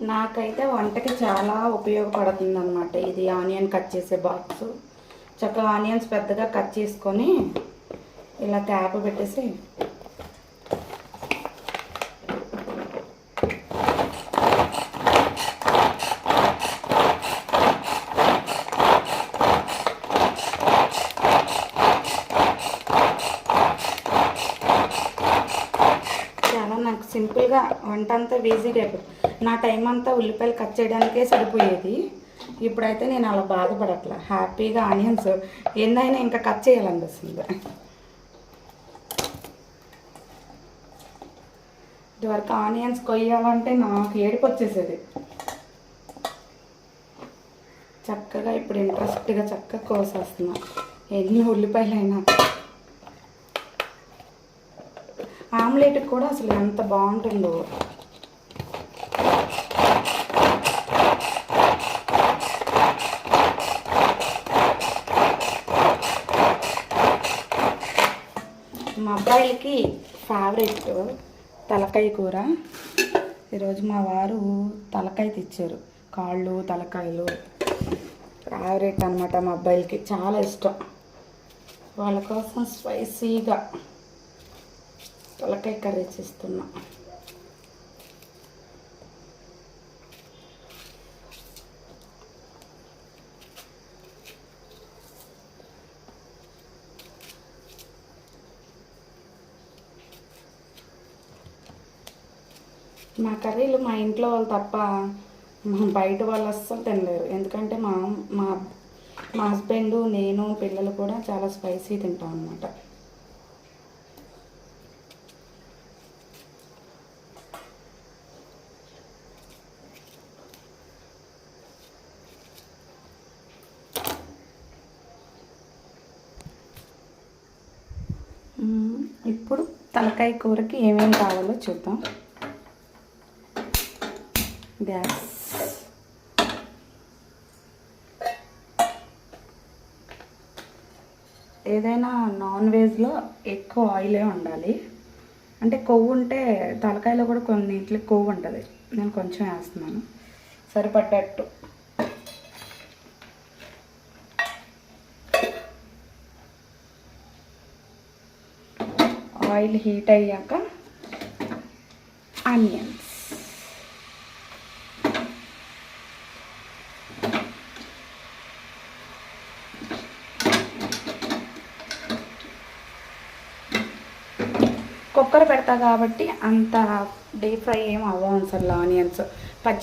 నాకైతే వంటకి చాలా ఉపయోగపడుతుంది అనమాట ఇది ఆనియన్ కట్ చేసే బాక్స్. చక్కగా ఆనియన్స్ పెద్దగా కట్ చేసుకొని ఇలా క్యాప్ పెట్టేసి చాలా నాకు సింపుల్గా వంట అంతా ఈజీగా అయిపోతుంది. నా టైం అంతా ఉల్లిపాయలు కట్ చేయడానికే సరిపోయేది. ఇప్పుడైతే నేను అలా బాధపడట్లా, హ్యాపీగా ఆనియన్స్ ఎన్నైనా ఇంకా కట్ చేయాలనిపిస్తుంది. ఇదివరకు ఆనియన్స్ కొయ్యాలంటే నాకు ఏడుపు వచ్చేసేది. చక్కగా ఇప్పుడు ఇంట్రెస్ట్గా చక్కగా కోసేస్తున్నా, ఎన్ని ఉల్లిపాయలైనా. ఆమ్లెట్కి కూడా అసలు ఎంత బాగుంటుందో. మా అబ్బాయిలకి ఫేవరెట్ తలకాయ కూర. ఈరోజు మా వారు తలకాయ తెచ్చారు, కాళ్ళు తలకాయలు ఫేవరెట్ అనమాట. మా అబ్బాయిలకి చాలా ఇష్టం. వాళ్ళ కోసం స్పైసీగా తలకాయ కర్రీ చేస్తున్నా. మా కర్రీలు మా ఇంట్లో వాళ్ళు తప్ప బయట వాళ్ళు అస్సలు తినలేరు. ఎందుకంటే మా మా మా హస్బెండ్, నేను, పిల్లలు కూడా చాలా స్పైసీ తింటాం అన్నమాట. ఇప్పుడు తలకాయ కూరకి ఏమేమి కావాలో చూద్దాం. గ్యాస్, ఏదైనా నాన్ వెజ్లో ఎక్కువ ఆయిలే ఉండాలి. అంటే కొవ్వు ఉంటే తలకాయలో కూడా కొన్నింటికి కొవ్వు ఉంటుంది. నేను కొంచెం వేస్తున్నాను సరిపడ్డట్టు. ఆయిల్ హీట్ అయ్యాక ఆనియన్స్, కుక్కర్ పెడతా కాబట్టి అంత డీప్ ఫ్రై ఏం అవ్వవసరం. ఆనియన్స్ పచ్చి